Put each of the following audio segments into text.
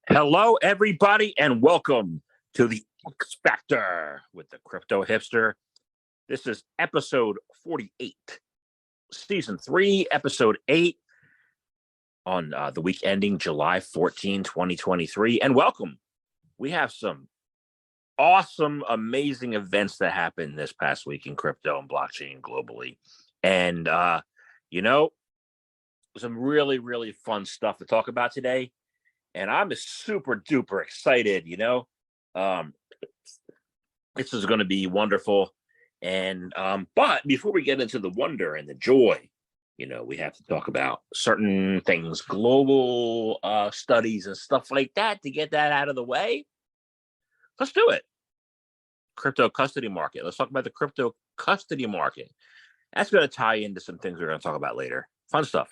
Hello, everybody, and welcome to the X Factor with the Crypto Hipster. This is episode 48, season 3, episode 8, on the week ending July 14, 2023. And welcome. We have some awesome, amazing events that happened this past week in crypto and blockchain globally. And, some really, really fun stuff to talk about today. And I'm super duper excited, Um, this is going to be wonderful. And but before we get into the wonder and the joy, we have to talk about certain things, global studies and stuff like that to get that out of the way. Let's do it. Crypto custody market. Let's talk about the crypto custody market. That's going to tie into some things we're going to talk about later. Fun stuff.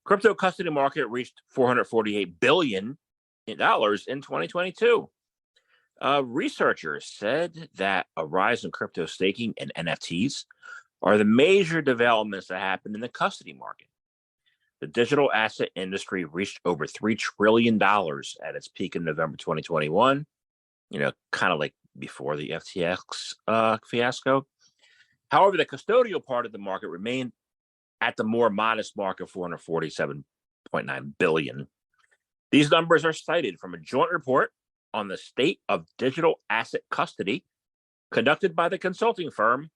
Crypto custody market reached $448 billion in 2022. Researchers said that a rise in crypto staking and NFTs are the major developments that happened in the custody market. The digital asset industry reached over $3 trillion at its peak in November 2021, kind of like before the FTX fiasco. However, the custodial part of the market remained at the more modest mark of $447.9 billion. These numbers are cited from a joint report on the state of digital asset custody conducted by the consulting firm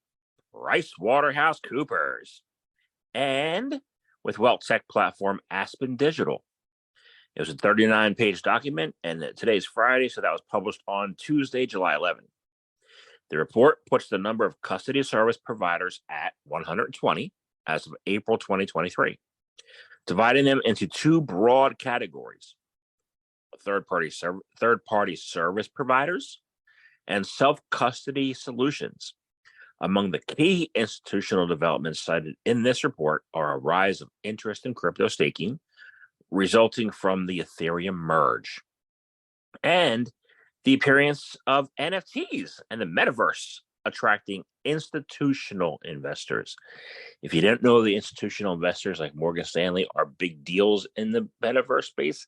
PricewaterhouseCoopers and with wealth tech platform Aspen Digital. It was a 39-page document, and today's Friday, so that was published on Tuesday, July 11th. The report puts the number of custody service providers at 120 as of April 2023, dividing them into two broad categories: third-party service providers and self-custody solutions. Among the key institutional developments cited in this report are a rise of interest in crypto staking resulting from the Ethereum merge and the appearance of NFTs and the metaverse attracting institutional investors. If you don't know, the institutional investors like Morgan Stanley are big deals in the metaverse space.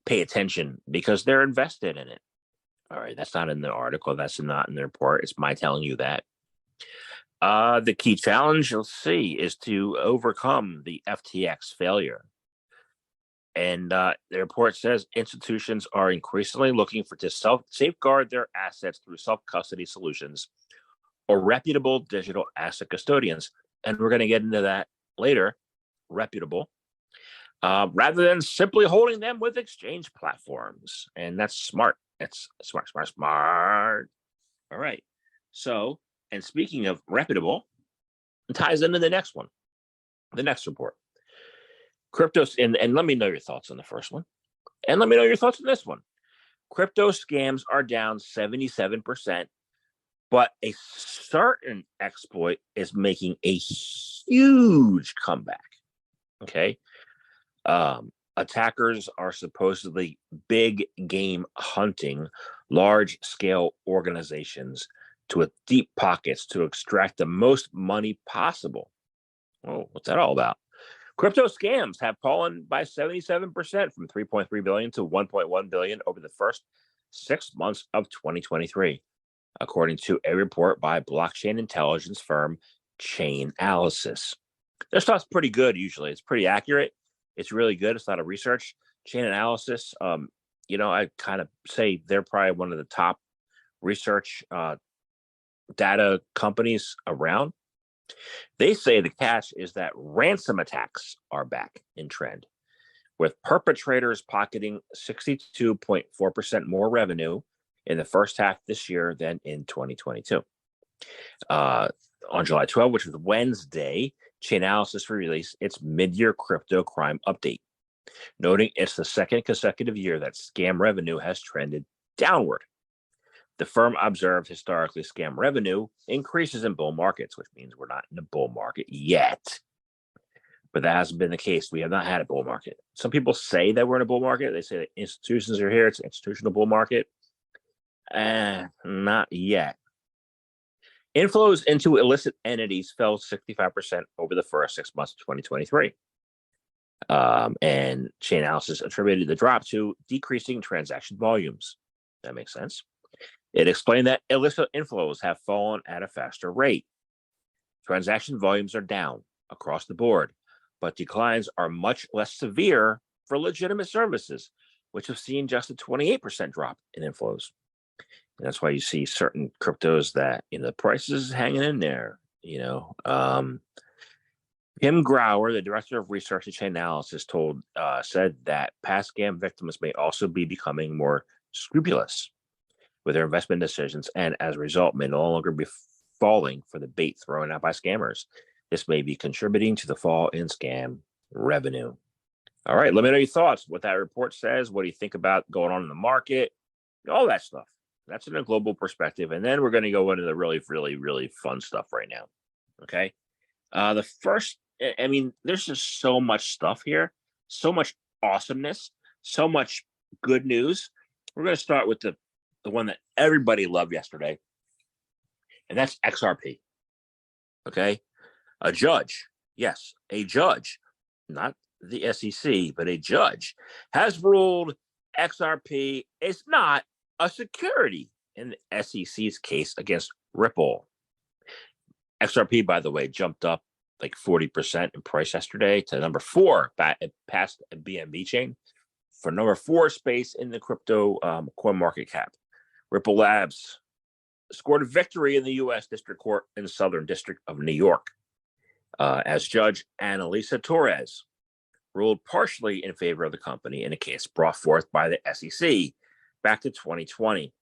Pay attention because they're invested in it. All right, that's not in the article. That's not in the report. It's my telling you that. The key challenge, you'll see, is to overcome the FTX failure. And the report says institutions are increasingly looking to safeguard their assets through self-custody solutions or reputable digital asset custodians. And we're going to get into that later, reputable, rather than simply holding them with exchange platforms. And that's smart. It's smart. All right. So, and speaking of reputable, it ties into the next one, the next report. Cryptos, and let me know your thoughts on the first one. And let me know your thoughts on this one. Crypto scams are down 77%, but a certain exploit is making a huge comeback. Okay. Attackers are supposedly big game hunting large scale organizations with deep pockets to extract the most money possible. Oh, what's that all about? Crypto scams have fallen by 77% from 3.3 billion to 1.1 billion over the first 6 months of 2023, according to a report by blockchain intelligence firm Chainalysis. Their stuff's pretty good usually. It's pretty accurate. It's really good. It's not a research. Chainalysis, I kind of say they're probably one of the top research data companies around. They say the catch is that ransom attacks are back in trend, with perpetrators pocketing 62.4% more revenue in the first half this year than in 2022. On July 12th, which was Wednesday, Chainalysis released its mid-year crypto crime update, noting it's the second consecutive year that scam revenue has trended downward. The firm observed historically scam revenue increases in bull markets, which means we're not in a bull market yet. But that hasn't been the case. We have not had a bull market. Some people say that we're in a bull market. They say that institutions are here. It's an institutional bull market. Not yet. Inflows into illicit entities fell 65% over the first 6 months of 2023. And Chainalysis attributed the drop to decreasing transaction volumes. That makes sense. It explained that illicit inflows have fallen at a faster rate. Transaction volumes are down across the board, but declines are much less severe for legitimate services, which have seen just a 28% drop in inflows. And that's why you see certain cryptos that, the prices hanging in there, Kim Grauer, the director of research at Chainalysis, said that past scam victims may also be becoming more scrupulous with their investment decisions, and as a result, may no longer be falling for the bait thrown out by scammers. This may be contributing to the fall in scam revenue. All right, let me know your thoughts, what that report says. What do you think about going on in the market? All that stuff. That's in a global perspective. And then we're going to go into the really, really, really fun stuff right now. Okay. The first, there's just so much stuff here, so much awesomeness, so much good news. We're going to start with the one that everybody loved yesterday, and that's XRP. Okay. A judge, yes, a judge, not the SEC, but a judge has ruled XRP is not a security in the SEC's case against Ripple. XRP, by the way, jumped up like 40% in price yesterday to number 4, past a BNB chain for number 4 space in the crypto coin market cap. Ripple Labs scored a victory in the U.S. District Court in the Southern District of New York as Judge Annalisa Torres ruled partially in favor of the company in a case brought forth by the SEC back to 2020.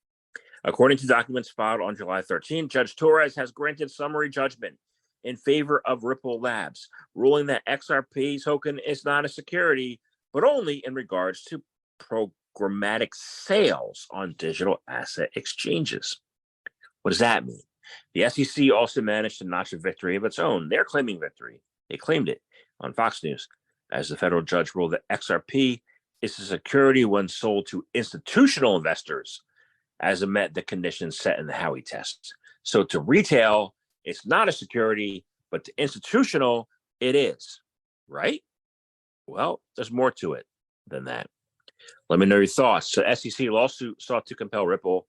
According to documents filed on July 13, Judge Torres has granted summary judgment in favor of Ripple Labs, ruling that XRP token is not a security, but only in regards to programmatic sales on digital asset exchanges. What does that mean? The SEC also managed to notch a victory of its own. They're claiming victory. They claimed it on Fox News as the federal judge ruled that XRP is a security when sold to institutional investors, as it met the conditions set in the Howey test. So to retail, it's not a security, but to institutional, it is, right? Well, there's more to it than that. Let me know your thoughts. So SEC lawsuit sought to compel Ripple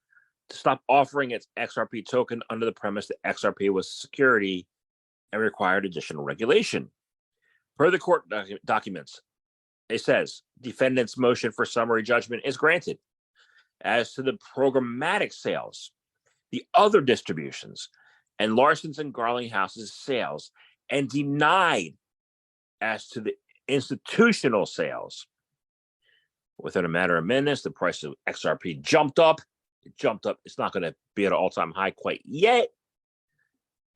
to stop offering its XRP token under the premise that XRP was security and required additional regulation. Per the court documents, it says defendant's motion for summary judgment is granted. As to the programmatic sales, the other distributions, and Larson's and Garlinghouse's sales, and denied as to the institutional sales. Within a matter of minutes, the price of XRP jumped up. It jumped up. It's not going to be at an all-time high quite yet.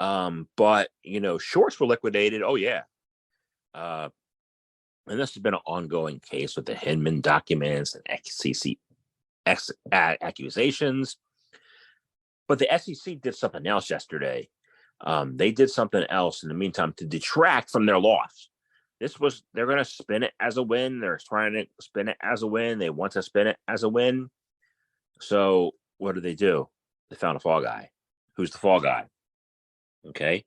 But, shorts were liquidated. Oh, yeah. And this has been an ongoing case with the Hinman documents and SEC accusations. But the SEC did something else yesterday. They did something else in the meantime to detract from their loss. They're going to spin it as a win. They're trying to spin it as a win. They want to spin it as a win. So what do? They found a fall guy. Who's the fall guy? Okay.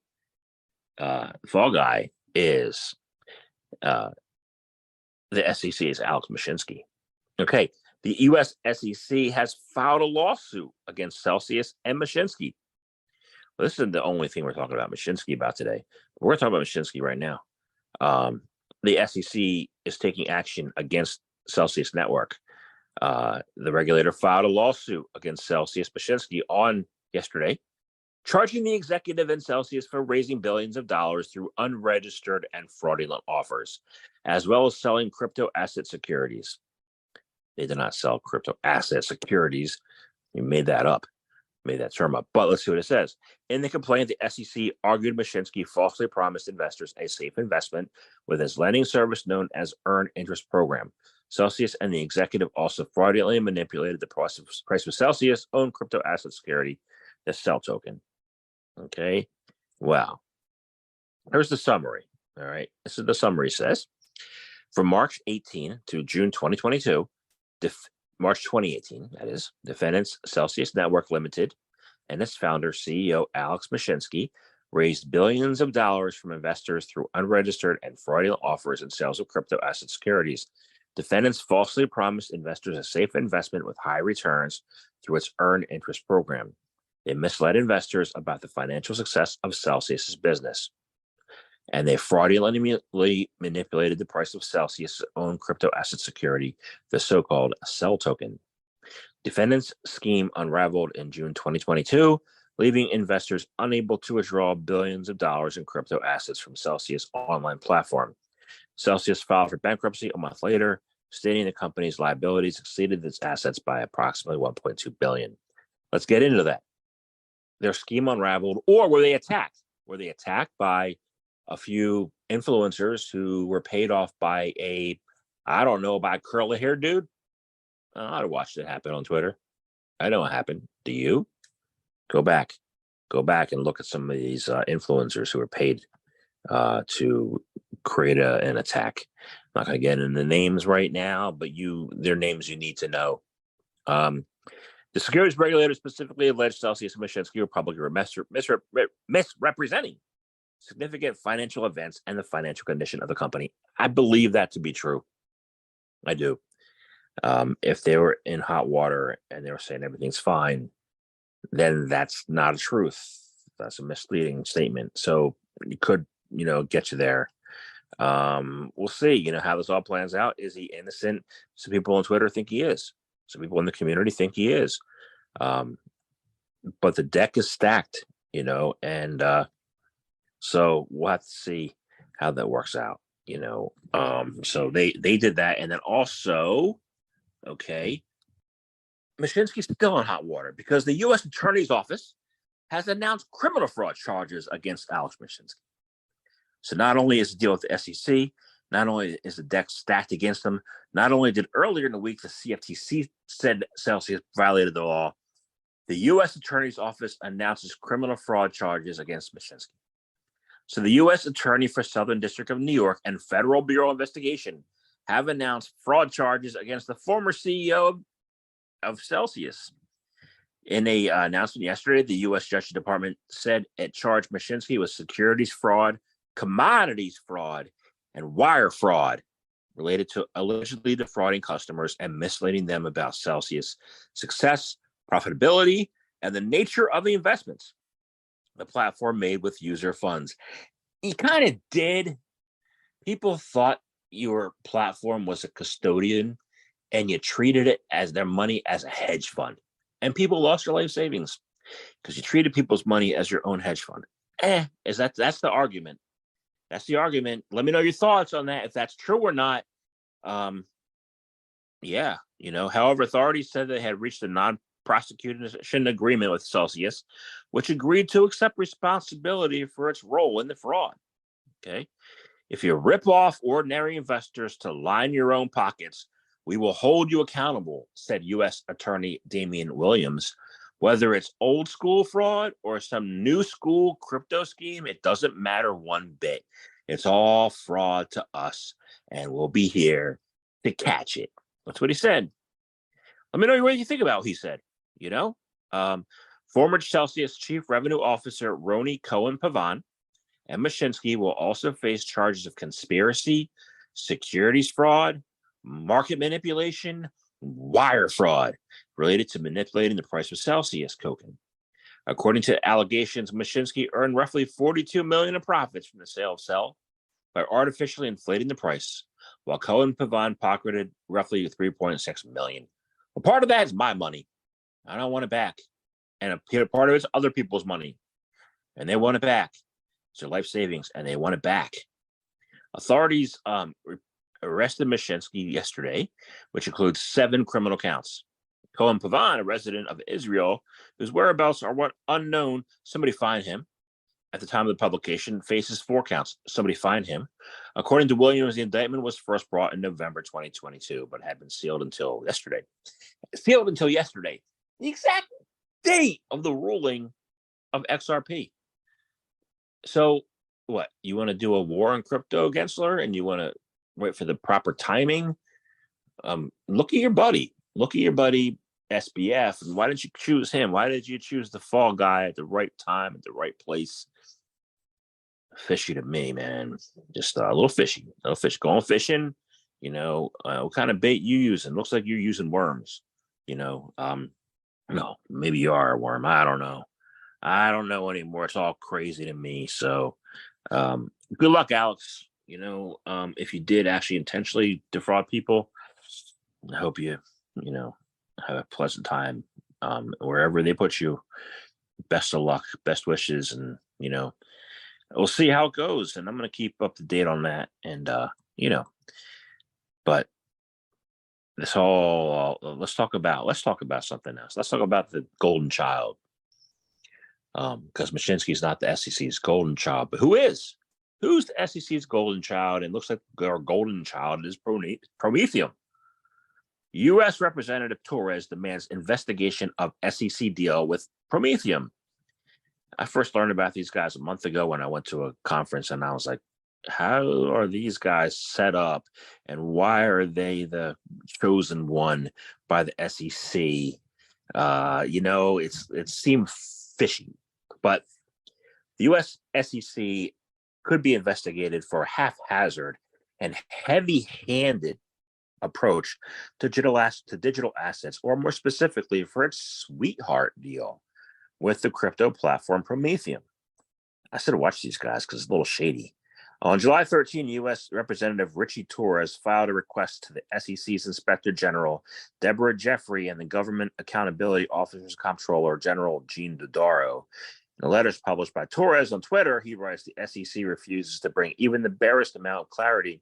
The fall guy is the SEC's Alex Mashinsky. Okay. The U.S. SEC has filed a lawsuit against Celsius and Mashinsky. Well, this isn't the only thing we're talking about Mashinsky about today. We're going to talk about Mashinsky right now. The SEC is taking action against Celsius Network. The regulator filed a lawsuit against Celsius Mashinsky on yesterday, charging the executive in Celsius for raising billions of dollars through unregistered and fraudulent offers, as well as selling crypto asset securities. They did not sell crypto asset securities. We made that term up. But let's see what it says. In the complaint, the SEC argued Mashinsky falsely promised investors a safe investment with his lending service known as Earned Interest Program. Celsius and the executive also fraudulently manipulated the price of Celsius' own crypto asset security, the CEL token. Okay. Wow. Here's the summary. All right. This is the summary says. From March 18 to June 2022, March 2018, that is, defendants Celsius Network Limited and its founder, CEO Alex Mashinsky, raised billions of dollars from investors through unregistered and fraudulent offers and sales of crypto asset securities. Defendants falsely promised investors a safe investment with high returns through its earned interest program. They misled investors about the financial success of Celsius's business, and they fraudulently manipulated the price of Celsius' own crypto asset security, the so-called CEL token. Defendants' scheme unraveled in June 2022, leaving investors unable to withdraw billions of dollars in crypto assets from Celsius' online platform. Celsius filed for bankruptcy a month later, stating the company's liabilities exceeded its assets by approximately $1.2 billion. Let's get into that. Their scheme unraveled, or were they attacked? Were they attacked by a few influencers who were paid off by by a curly-haired dude? I'd watched it happen on Twitter. I know what happened. Do you? Go back and look at some of these influencers who were paid to create an attack. I'm not going to get into names right now, but their names you need to know. The securities regulator specifically alleged Celsius and Mashinsky were publicly misrepresenting significant financial events and the financial condition of the company. I believe that to be true. I do. If they were in hot water and they were saying everything's fine, then that's not a truth. That's a misleading statement. So it could, get you there. We'll see, how this all plans out. Is he innocent? Some people on Twitter think he is. Some people in the community think he is. But the deck is stacked, and so we'll have to see how that works out, So they did that. And then also, Mashinsky's still in hot water because the U.S. Attorney's Office has announced criminal fraud charges against Alex Mashinsky. So not only is the deal with the SEC, not only is the deck stacked against them, not only did earlier in the week the CFTC said Celsius violated the law, the U.S. Attorney's Office announces criminal fraud charges against Mashinsky. So the U.S. Attorney for Southern District of New York and Federal Bureau of Investigation have announced fraud charges against the former CEO of Celsius. In a announcement yesterday, the U.S. Justice Department said it charged Mashinsky with securities fraud, commodities fraud, and wire fraud related to allegedly defrauding customers and misleading them about Celsius' success, profitability, and the nature of the investments the platform made with user funds. He kind of did. People thought your platform was a custodian and you treated it as their money as a hedge fund. And people lost their life savings because you treated people's money as your own hedge fund. That's the argument. That's the argument. Let me know your thoughts on that, if that's true or not. However, authorities said they had reached a non-prosecution agreement with Celsius, which agreed to accept responsibility for its role in the fraud. Okay. If you rip off ordinary investors to line your own pockets, we will hold you accountable, said U.S. Attorney Damian Williams. Whether it's old school fraud or some new school crypto scheme, it doesn't matter one bit. It's all fraud to us, and we'll be here to catch it. That's what he said. Let me know what you think about what he said. Former Celsius Chief Revenue Officer Roni Cohen-Pavan and Mashinsky will also face charges of conspiracy, securities fraud, market manipulation, wire fraud related to manipulating the price of Celsius token. According to allegations, Mashinsky earned roughly $42 million in profits from the sale of CEL by artificially inflating the price, while Cohen-Pavan pocketed roughly $3.6 million. Well, part of that is my money. I don't want it back. And a part of it's other people's money. And they want it back. It's their life savings, and they want it back. Authorities arrested Mashinsky yesterday, which includes 7 criminal counts. Cohen-Pavan, a resident of Israel, whose whereabouts are unknown, somebody find him. At the time of the publication, faces 4 counts. Somebody find him. According to Williams, the indictment was first brought in November 2022, but had been sealed until yesterday. The exact date of the ruling of XRP. So, what? You want to do a war on crypto, Gensler, and you want to wait for the proper timing? Look at your buddy. SBF. And why didn't you choose him? Why did you choose the fall guy at the right time, at the right place? Fishy to me, man. Just a little fishy. A little fish. Going fishing. What kind of bait you using? Looks like you're using worms. You know, no, maybe you are a worm. I don't know. I don't know anymore. It's all crazy to me. So, good luck, Alex. If you did actually intentionally defraud people, I hope you have a pleasant time wherever they put you. Best of luck, best wishes, and we'll see how it goes. And I'm going to keep up to date on that. And but this whole let's talk about something else. Let's talk about the golden child. Because Mashinsky's not the SEC's golden child, but who's the SEC's golden child? And looks like our golden child is Prometheum. U.S. Representative Torres demands investigation of SEC deal with Prometheum. I first learned about these guys a month ago when I went to a conference, and I was like, how are these guys set up, and why are they the chosen one by the SEC? It seemed fishy, but the U.S. SEC could be investigated for a haphazard and heavy-handed approach to digital assets, or more specifically, for its sweetheart deal with the crypto platform Prometheum. I should have watched these guys because it's a little shady. On July 13, U.S. Representative Richie Torres filed a request to the SEC's Inspector General, Deborah Jeffrey, and the Government Accountability Office's Comptroller General Gene Dodaro. In the letters published by Torres on Twitter, he writes the SEC refuses to bring even the barest amount of clarity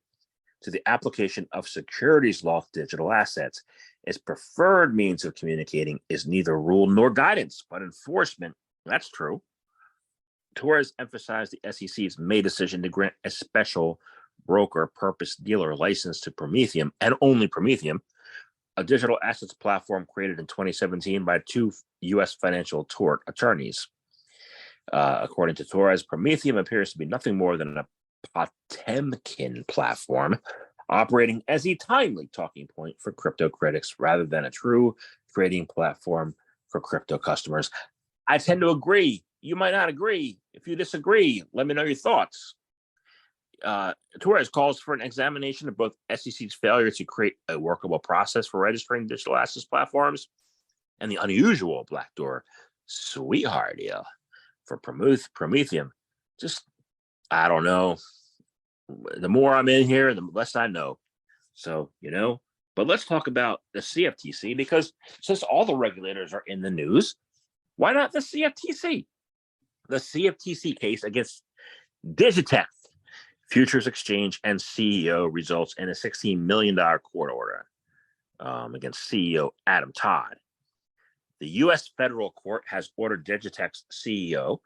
to the application of securities law to digital assets. Its preferred means of communicating is neither rule nor guidance, but enforcement. That's true. Torres emphasized the SEC's May decision to grant a special broker purpose dealer license to Prometheum, and only Prometheum, a digital assets platform created in 2017 by two U.S. financial tort attorneys. According to Torres, Prometheum appears to be nothing more than a Potemkin platform operating as a timely talking point for crypto critics rather than a true trading platform for crypto customers. I tend to agree. You might not agree. If you disagree, let me know your thoughts. Torres calls for an examination of both SEC's failure to create a workable process for registering digital assets platforms and the unusual backdoor sweetheart deal for Prometheum. Just, I don't know. The more I'm in here, the less I know. So, but let's talk about the CFTC, because since all the regulators are in the news, why not the CFTC? The CFTC case against Digitex Futures Exchange and CEO results in a $16 million court order against CEO Adam Todd. The U.S. federal court has ordered Digitex CEO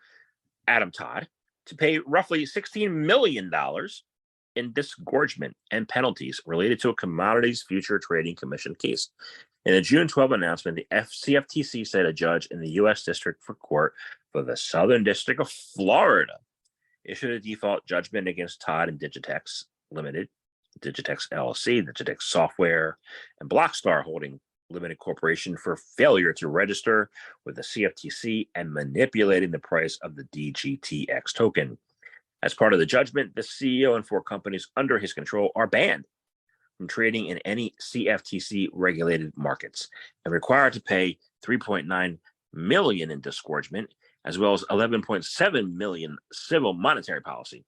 Adam Todd to pay roughly $16 million in disgorgement and penalties related to a Commodities Future Trading Commission case. In a June 12 announcement, the CFTC said a judge in the U.S. District Court for the Southern District of Florida issued a default judgment against Todd and Digitex Limited, Digitex LLC, Digitex Software, and Blockstar Holding Limited Corporation for failure to register with the CFTC and manipulating the price of the DGTX token. As part of the judgment, the CEO and 4 companies under his control are banned from trading in any CFTC-regulated markets and required to pay $3.9 million in disgorgement, as well as $11.7 million civil monetary policy.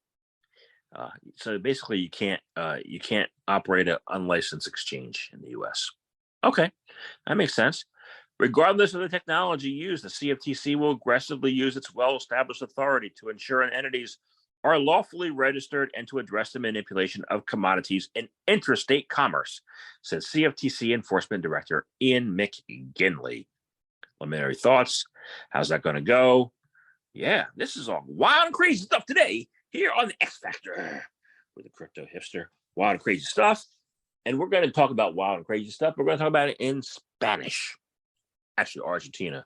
So basically, you can't operate an unlicensed exchange in the U.S. Okay, that makes sense. Regardless of the technology used, the CFTC will aggressively use its well-established authority to ensure entities are lawfully registered and to address the manipulation of commodities in interstate commerce, said CFTC Enforcement Director Ian McGinley. Preliminary thoughts. How's that going to go? Yeah, this is all wild and crazy stuff today here on the X Factor with the Crypto Hipster. Wild and crazy stuff. And we're going to talk about wild and crazy stuff. We're going to talk about it in Spanish. Actually, Argentina.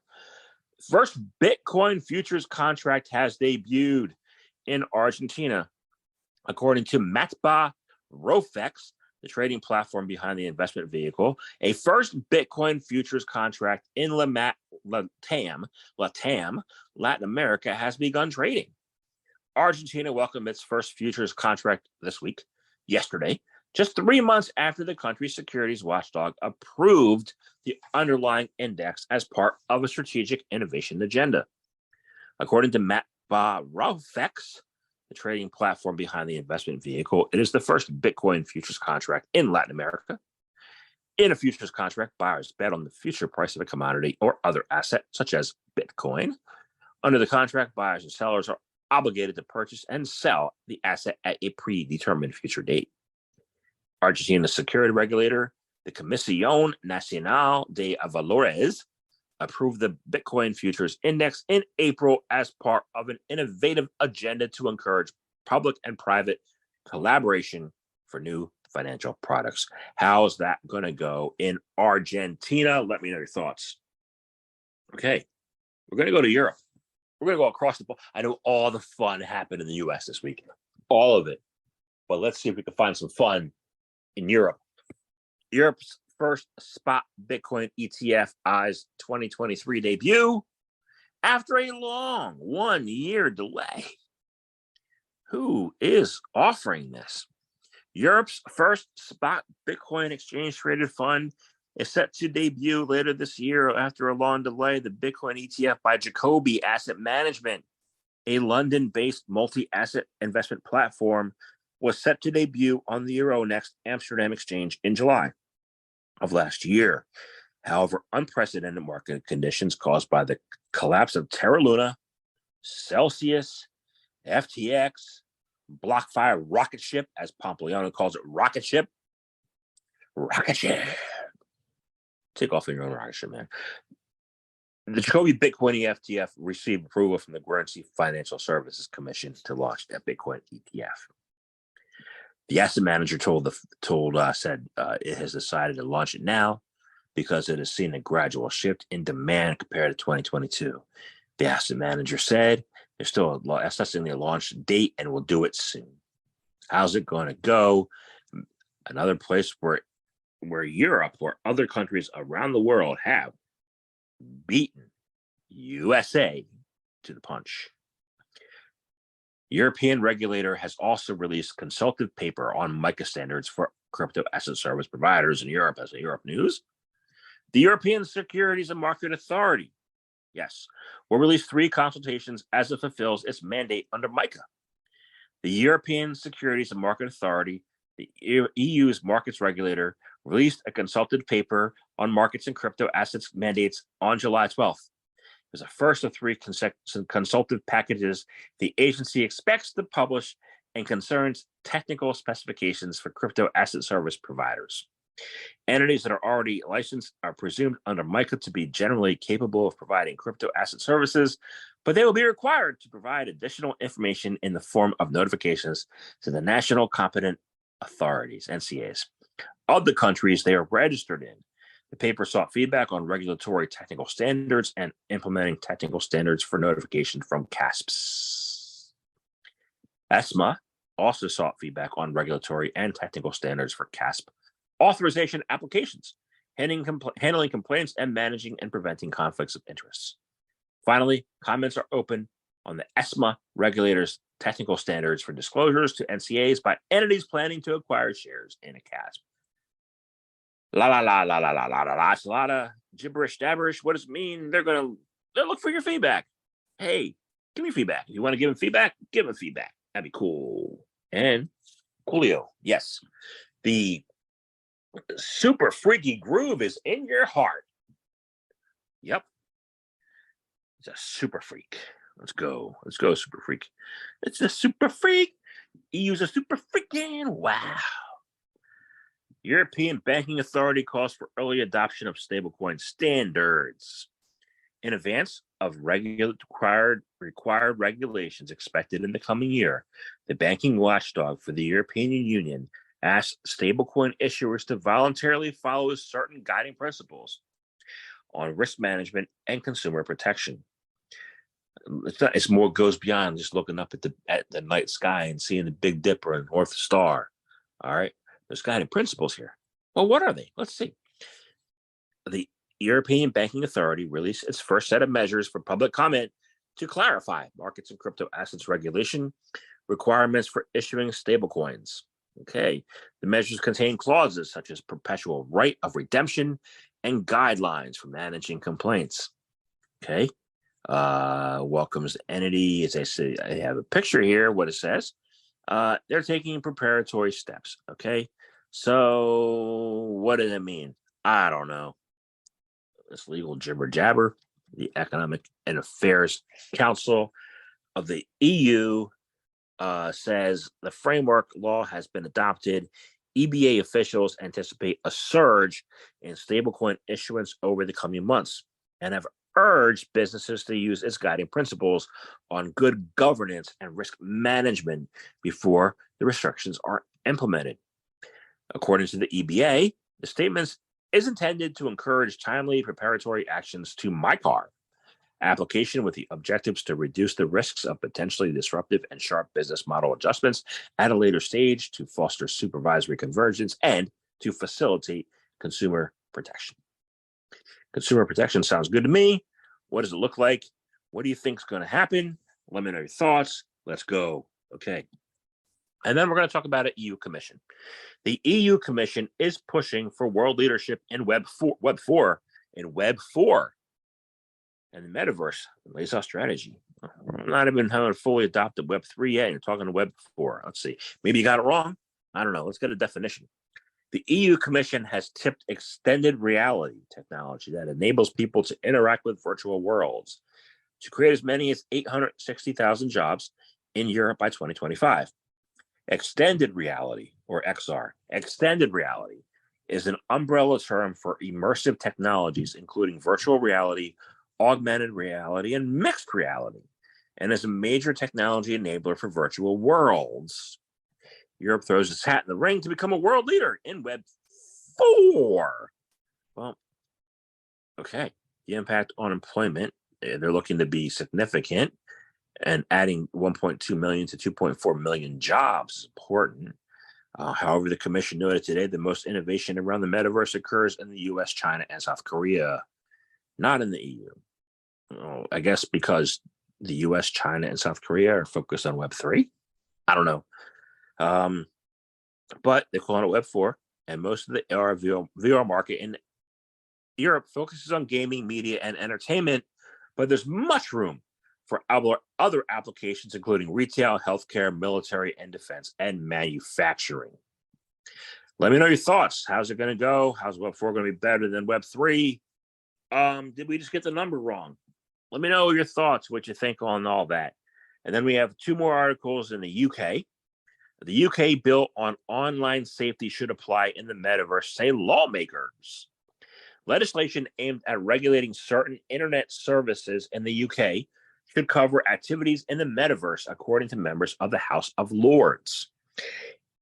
First Bitcoin futures contract has debuted in Argentina. According to Matba Rofex, the trading platform behind the investment vehicle, a first Bitcoin futures contract in LATAM, Latin America, has begun trading. Argentina welcomed its first futures contract yesterday, just 3 months after the country's securities watchdog approved the underlying index as part of a strategic innovation agenda. According to Matt Barofex, the trading platform behind the investment vehicle, it is the first Bitcoin futures contract in Latin America. In a futures contract, buyers bet on the future price of a commodity or other asset, such as Bitcoin. Under the contract, buyers and sellers are obligated to purchase and sell the asset at a predetermined future date. Argentina's security regulator, the Comisión Nacional de Valores, approved the Bitcoin Futures Index in April as part of an innovative agenda to encourage public and private collaboration for new financial products. How's that going to go in Argentina? Let me know your thoughts. Okay, we're going to go to Europe. We're going to go across the board. I know all the fun happened in the U.S. this week, all of it. But let's see if we can find some fun in Europe. Europe's first spot Bitcoin ETF eyes 2023 debut after a long 1-year delay. Who is offering this? Europe's first spot Bitcoin exchange-traded fund is set to debut later this year after a long delay. The Bitcoin ETF by Jacoby Asset Management, a London-based multi-asset investment platform, was set to debut on the Euronext Amsterdam exchange in July of last year. However, unprecedented market conditions caused by the collapse of Terra Luna, Celsius, FTX, BlockFi rocket ship, as Pompliano calls it, rocket ship. Take off in your own rocket ship, man. The Jacoby Bitcoin ETF received approval from the Guernsey Financial Services Commission to launch that Bitcoin ETF. The asset manager said it has decided to launch it now because it has seen a gradual shift in demand compared to 2022. The asset manager said they're still assessing the launch date and will do it soon. How's it going to go? Another place where Europe or other countries around the world have beaten USA to the punch. European regulator has also released consultative paper on MiCA standards for crypto asset service providers in Europe, as a Europe news. The European Securities and Market Authority, will release 3 consultations as it fulfills its mandate under MiCA. The European Securities and Market Authority, the EU's markets regulator, released a consultative paper on markets and crypto assets mandates on July 12th. It was the first of 3 consultative packages the agency expects to publish and concerns technical specifications for crypto asset service providers. Entities that are already licensed are presumed under MiCA to be generally capable of providing crypto asset services, but they will be required to provide additional information in the form of notifications to the national competent authorities, NCAs, of the countries they are registered in. The paper sought feedback on regulatory technical standards and implementing technical standards for notification from CASPs. ESMA also sought feedback on regulatory and technical standards for CASP authorization applications, handling complaints, and managing and preventing conflicts of interest. Finally, comments are open on the ESMA regulator's technical standards for disclosures to NCAs by entities planning to acquire shares in a CASP. It's a lot of gibberish dabberish. What does it mean? They'll look for your feedback. Hey, give me feedback. If you want to give them feedback, give them feedback. That'd be cool. And coolio. Yes. The super freaky groove is in your heart. Yep. It's a super freak. Let's go, super freak. It's a super freak. EU's a super freaking wow. European Banking Authority calls for early adoption of stablecoin standards in advance of required regulations expected in the coming year. The banking watchdog for the European Union asked stablecoin issuers to voluntarily follow certain guiding principles on risk management and consumer protection. It's more goes beyond just looking up at the night sky and seeing the Big Dipper and North Star. All right. There's guiding principles here. Well, what are they? Let's see. The European Banking Authority released its first set of measures for public comment to clarify markets and crypto assets regulation requirements for issuing stablecoins. Okay. The measures contain clauses such as perpetual right of redemption and guidelines for managing complaints. Okay. Welcomes entity. As I say, I have a picture here, what it says. They're taking preparatory steps. Okay. So what does it mean? I don't know. It's legal jibber jabber. The Economic and Affairs Council of the EU says the framework law has been adopted. EBA officials anticipate a surge in stablecoin issuance over the coming months and have urged businesses to use its guiding principles on good governance and risk management before the restrictions are implemented. According to the EBA, the statements is intended to encourage timely preparatory actions to MyCar application with the objectives to reduce the risks of potentially disruptive and sharp business model adjustments at a later stage, to foster supervisory convergence, and to facilitate consumer protection. Consumer protection sounds good to me. What does it look like? What do you think is going to happen? Let me know your thoughts. Let's go. Okay. And then we're going to talk about an EU Commission. The EU Commission is pushing for world leadership in Web 4, and the metaverse lays out strategy. I'm not even having fully adopted Web 3 yet. You're talking to Web 4. Let's see. Maybe you got it wrong. I don't know. Let's get a definition. The EU Commission has tipped extended reality technology that enables people to interact with virtual worlds to create as many as 860,000 jobs in Europe by 2025. Extended reality, or XR, extended reality is an umbrella term for immersive technologies, including virtual reality, augmented reality, and mixed reality, and is a major technology enabler for virtual worlds. Europe throws its hat in the ring to become a world leader in Web 4. Well, okay. The impact on employment, they're looking to be significant, and adding 1.2 million to 2.4 million jobs is important. However, the commission noted today the most innovation around the metaverse occurs in the US, China, and South Korea, not in the EU. I guess because the US, China, and South Korea are focused on Web 3. I don't know. But they're calling it Web 4, and most of the AR VR market in Europe focuses on gaming, media, and entertainment, but there's much room for other applications, including retail, healthcare, military, and defense, and manufacturing. Let me know your thoughts. How's it going to go? How's Web 4 going to be better than Web 3? Did we just get the number wrong? Let me know your thoughts, what you think on all that. And then we have two more articles in the UK. The UK bill on online safety should apply in the metaverse, say lawmakers. Legislation aimed at regulating certain internet services in the UK should cover activities in the metaverse, according to members of the House of Lords.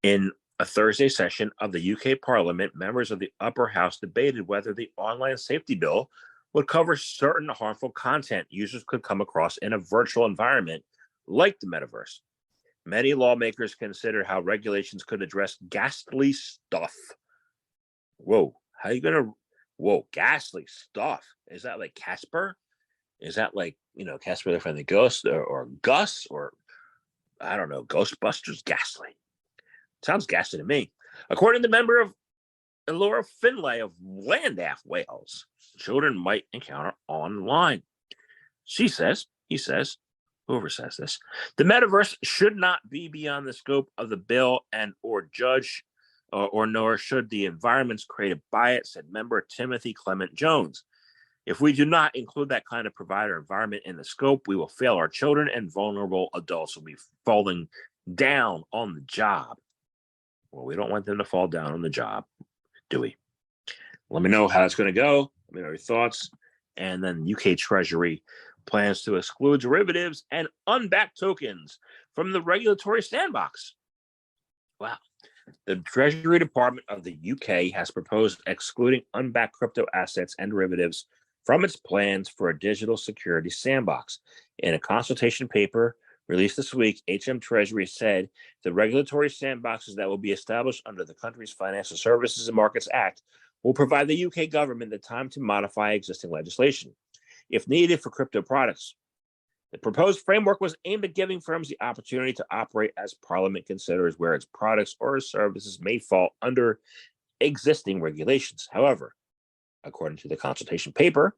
In a Thursday session of the UK Parliament, members of the upper house debated whether the online safety bill would cover certain harmful content users could come across in a virtual environment like the metaverse. Many lawmakers consider how regulations could address ghastly stuff. Whoa, how are you going to... Whoa, ghastly stuff. Is that like Casper? Is that like, Casper the Friendly Ghost, or Gus, or I don't know, Ghostbusters? Ghastly. Sounds ghastly to me. According to member of Laura Finlay of Llandaff, Wales, children might encounter online. He says, whoever says this, the metaverse should not be beyond the scope of the bill and or judge, or nor should the environments created by it, said member Timothy Clement Jones. If we do not include that kind of provider environment in the scope, we will fail our children, and vulnerable adults will be falling down on the job. Well, we don't want them to fall down on the job, do we? Let me know how it's going to go. Let me know your thoughts. And then UK Treasury plans to exclude derivatives and unbacked tokens from the regulatory sandbox. Wow. The Treasury Department of the UK has proposed excluding unbacked crypto assets and derivatives from its plans for a digital security sandbox. In a consultation paper released this week, HM Treasury said the regulatory sandboxes that will be established under the country's Financial Services and Markets Act will provide the UK government the time to modify existing legislation, if needed, for crypto products. The proposed framework was aimed at giving firms the opportunity to operate as Parliament considers where its products or services may fall under existing regulations. However, according to the consultation paper,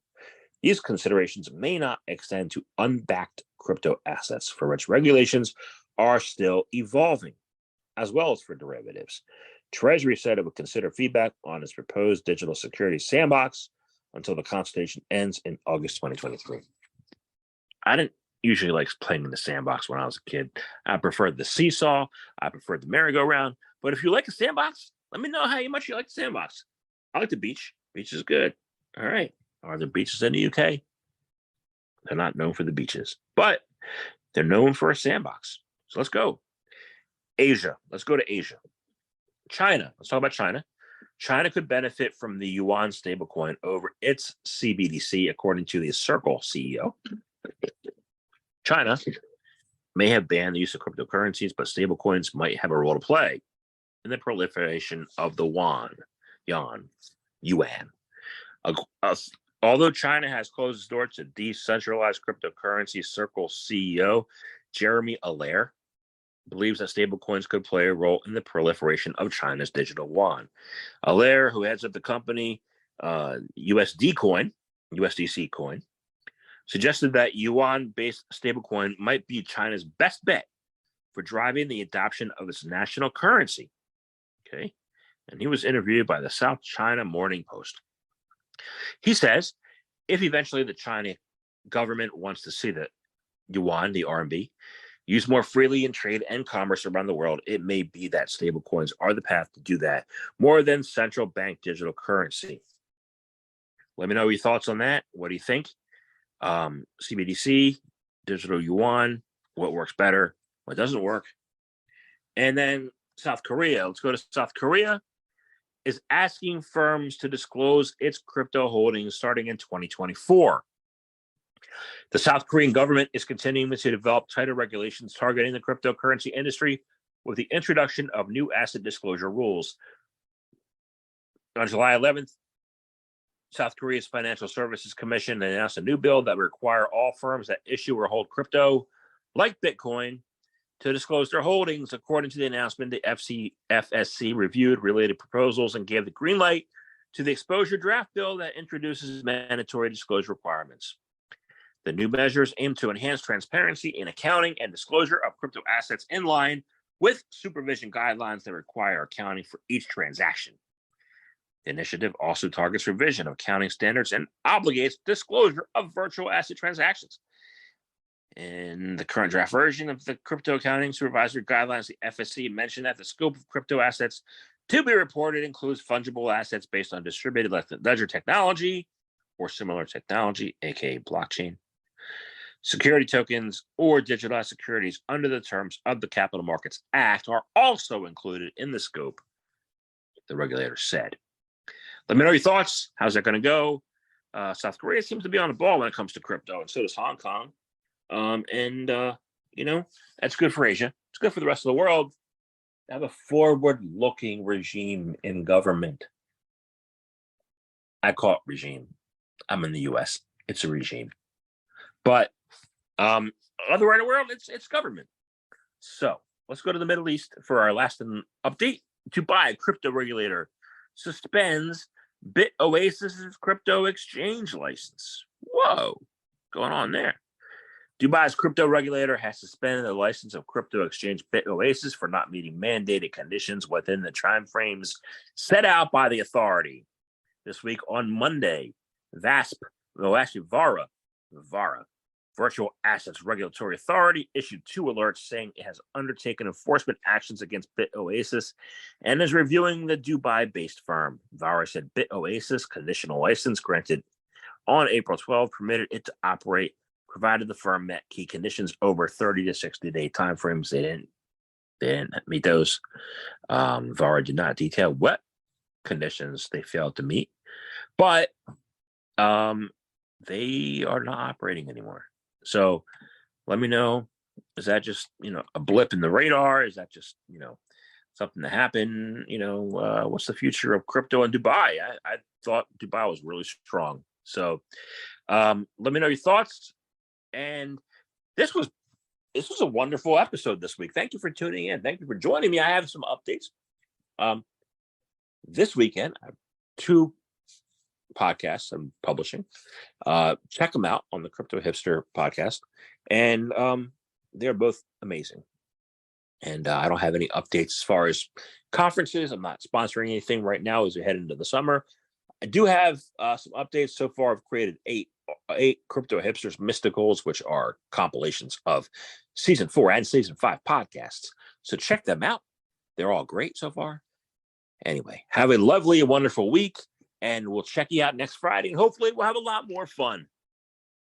these considerations may not extend to unbacked crypto assets, for which regulations are still evolving, as well as for derivatives. Treasury said it would consider feedback on its proposed digital security sandbox until the consultation ends in August 2023. I didn't usually like playing in the sandbox when I was a kid. I preferred the seesaw. I preferred the merry-go-round. But if you like a sandbox, let me know how much you like the sandbox. I like the beach. Beach is good. All right. Are there beaches in the UK? They're not known for the beaches, but they're known for a sandbox. So let's go. Asia. Let's go to Asia. China. Let's talk about China. China could benefit from the yuan stablecoin over its CBDC, according to the Circle CEO. China may have banned the use of cryptocurrencies, but stablecoins might have a role to play in the proliferation of the yuan. Although China has closed its door to decentralized cryptocurrency, Circle CEO Jeremy Allaire believes that stablecoins could play a role in the proliferation of China's digital yuan. Allaire, who heads up the company USDC coin, suggested that yuan-based stablecoin might be China's best bet for driving the adoption of its national currency. Okay, and he was interviewed by the South China Morning Post. He says, if eventually the China government wants to see the yuan, the RMB, used more freely in trade and commerce around the world, it may be that stablecoins are the path to do that more than central bank digital currency. Let me know your thoughts on that. What do you think? CBDC, digital yuan, what works better, what doesn't work? And then South Korea. Let's go to South Korea. Is asking firms to disclose its crypto holdings starting in 2024. The South Korean government is continuing to develop tighter regulations targeting the cryptocurrency industry with the introduction of new asset disclosure rules. On July 11th, South Korea's Financial Services Commission announced a new bill that would require all firms that issue or hold crypto, like Bitcoin, to disclose their holdings. According to the announcement, the FSC reviewed related proposals and gave the green light to the exposure draft bill that introduces mandatory disclosure requirements. The new measures aim to enhance transparency in accounting and disclosure of crypto assets in line with supervision guidelines that require accounting for each transaction. The initiative also targets revision of accounting standards and obligates disclosure of virtual asset transactions. In the current draft version of the Crypto Accounting Supervisory Guidelines, the FSC mentioned that the scope of crypto assets to be reported includes fungible assets based on distributed ledger technology or similar technology, aka blockchain, security tokens, or digitalized securities under the terms of the Capital Markets Act are also included in the scope, the regulator said. Let me know your thoughts. How's that going to go? South Korea seems to be on the ball when it comes to crypto, and so does Hong Kong. That's good for Asia. It's good for the rest of the world to have a forward-looking regime in government. I call it regime. I'm in the U.S. It's a regime. But other way in the world, it's government. So let's go to the Middle East for our last update. Dubai crypto regulator suspends BitOasis's crypto exchange license. Whoa, going on there? Dubai's crypto regulator has suspended the license of crypto exchange BitOasis for not meeting mandated conditions within the time frames set out by the authority. This week on Monday, VARA, Virtual Assets Regulatory Authority, issued 2 alerts saying it has undertaken enforcement actions against BitOasis and is reviewing the Dubai-based firm. VARA said BitOasis conditional license granted on April 12 permitted it to operate, provided the firm met key conditions over 30 to 60-day timeframes. They didn't meet those. VARA did not detail what conditions they failed to meet, but they are not operating anymore. So let me know, is that just, a blip in the radar? Is that just, something that happened? What's the future of crypto in Dubai? I thought Dubai was really strong. So let me know your thoughts. And this was a wonderful episode this week. Thank you for tuning in. Thank you for joining me. I have some updates. This weekend, I have 2 podcasts I'm publishing. Check them out on the Crypto Hipster podcast, and they're both amazing. And I don't have any updates as far as conferences. I'm not sponsoring anything right now as we head into the summer. I do have some updates so far. I've created 8 Crypto Hipsters Mysticals, which are compilations of season 4 and season 5 podcasts. So check them out. They're all great so far. Anyway, have a lovely and wonderful week, and we'll check you out next Friday. And hopefully we'll have a lot more fun.